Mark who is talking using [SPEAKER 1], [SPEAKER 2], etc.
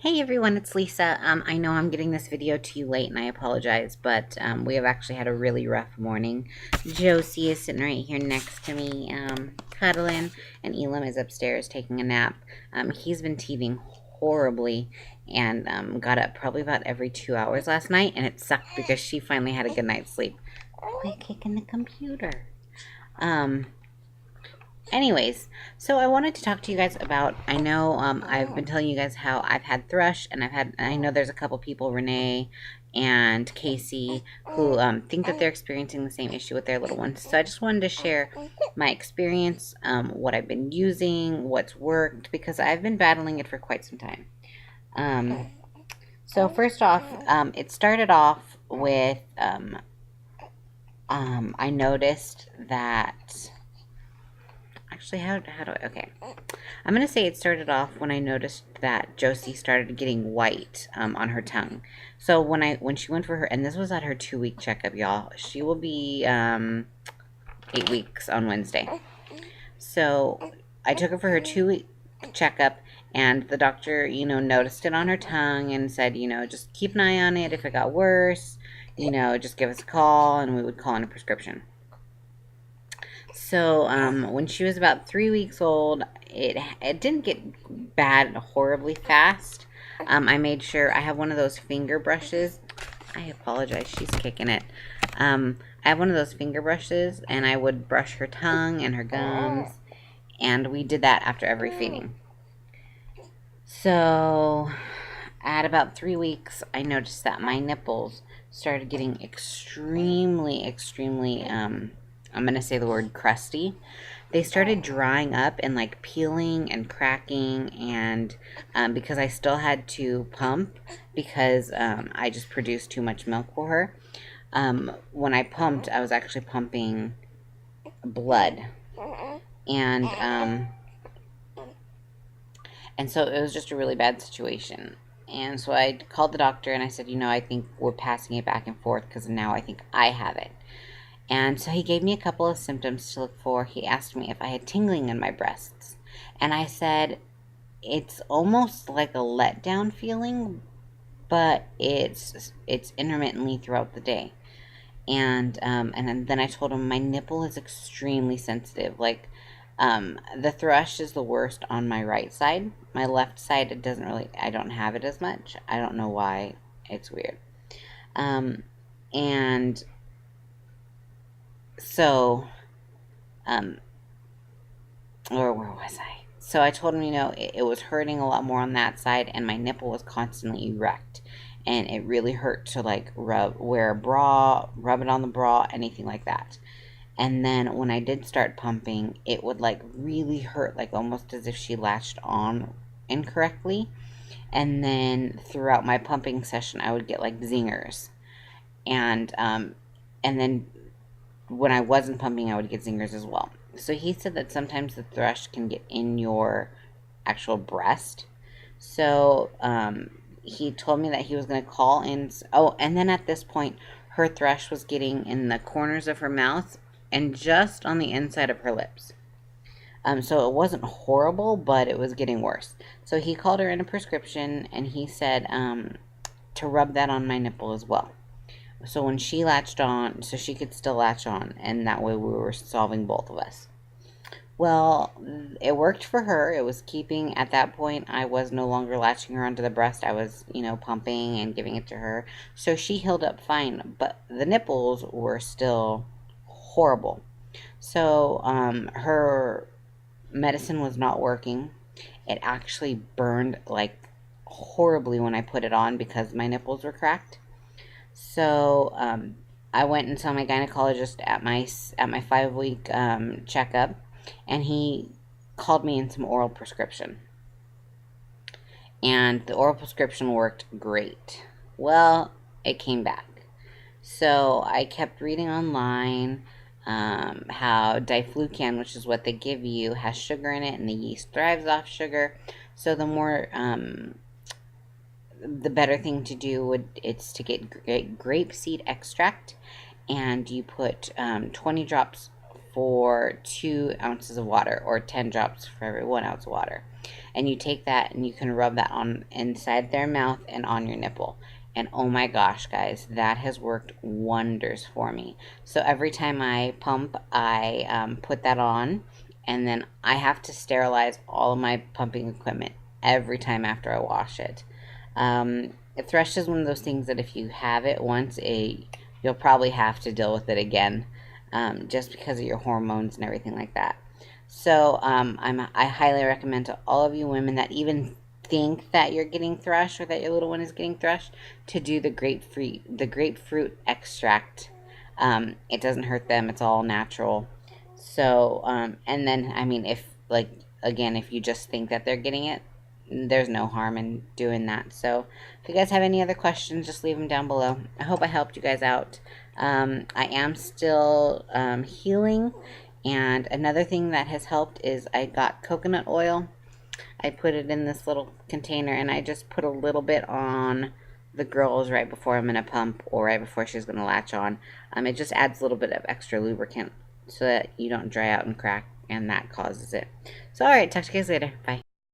[SPEAKER 1] Hey everyone, it's Lisa. I know I'm getting this video to you late and I apologize, but we have actually had a really rough morning. Josie is sitting right here next to me, cuddling, and Elam is upstairs taking a nap. He's been teething horribly and got up probably about every 2 hours last night, and it sucked because she finally had a good night's sleep. Quit kicking the computer. Um, Anyways, so I wanted to talk to you guys about, I know I've been telling you guys how I've had thrush, and I know there's a couple people, Renee and Casey, who think that they're experiencing the same issue with their little ones. So I just wanted to share my experience, what I've been using, what's worked, because I've been battling it for quite some time. So first off, it started off with, I noticed that... Actually, how do I... Okay. I'm going to say it started off when I noticed that Josie started getting white on her tongue. So when she went for her... And this was at her 2-week checkup, y'all. She will be 8 weeks on Wednesday. So I took her for her 2-week checkup. And the doctor, noticed it on her tongue and said, just keep an eye on it. If it got worse, just give us a call and we would call in a prescription. So when she was about 3 weeks old, it didn't get bad horribly fast. I made sure I have one of those finger brushes. I apologize, she's kicking it. I have one of those finger brushes, and I would brush her tongue and her gums, and we did that after every feeding. So at about 3 weeks, I noticed that my nipples started getting extremely, I'm going to say the word crusty. They started drying up and like peeling and cracking, and because I still had to pump because I just produced too much milk for her. When I pumped, I was actually pumping blood. And so it was just a really bad situation. And so I called the doctor and I said, I think we're passing it back and forth because now I think I have it. And so he gave me a couple of symptoms to look for. He asked me if I had tingling in my breasts. And I said, it's almost like a letdown feeling, but it's intermittently throughout the day. And then I told him my nipple is extremely sensitive. Like, the thrush is the worst on my right side. My left side, I don't have it as much. I don't know why. It's weird. And so, or where was I? So I told him, it was hurting a lot more on that side, and my nipple was constantly erect, and it really hurt to like wear a bra, rub it on the bra, anything like that. And then when I did start pumping, it would like really hurt, like almost as if she latched on incorrectly. And then throughout my pumping session, I would get like zingers, and then when I wasn't pumping, I would get zingers as well. So he said that sometimes the thrush can get in your actual breast. So he told me that he was going to call in. Oh, and then at this point, her thrush was getting in the corners of her mouth and just on the inside of her lips. So it wasn't horrible, but it was getting worse. So he called her in a prescription, and he said to rub that on my nipple as well. So when she latched on, so she could still latch on, and that way we were solving both of us. Well, it worked for her. It was keeping, at that point, I was no longer latching her onto the breast. I was, pumping and giving it to her. So she healed up fine, but the nipples were still horrible. So her medicine was not working. It actually burned like horribly when I put it on because my nipples were cracked. So I went and saw my gynecologist at my 5-week checkup, and he called me in some oral prescription. And the oral prescription worked great. Well, it came back. So I kept reading online how diflucan, which is what they give you, has sugar in it, and the yeast thrives off sugar. So the better thing to do it's to get grapeseed extract, and you put 20 drops for 2 ounces of water, or 10 drops for every 1 ounce of water. And you take that and you can rub that on inside their mouth and on your nipple. And oh my gosh, guys, that has worked wonders for me. So every time I pump, I put that on, and then I have to sterilize all of my pumping equipment every time after I wash it. Thrush is one of those things that if you have it once, you'll probably have to deal with it again, just because of your hormones and everything like that. So I highly recommend to all of you women that even think that you're getting thrush or that your little one is getting thrush to do the grapefruit extract. It doesn't hurt them. It's all natural. So and then I mean, if like again, if you just think that they're getting it, there's no harm in doing that. So if you guys have any other questions, just leave them down below. I hope I helped you guys out. I am still healing, and another thing that has helped is I got coconut oil. I put it in this little container, and I just put a little bit on the girls right before I'm going to pump, or right before she's going to latch on. It just adds a little bit of extra lubricant so that you don't dry out and crack, and that causes it. So alright, talk to you guys later. Bye.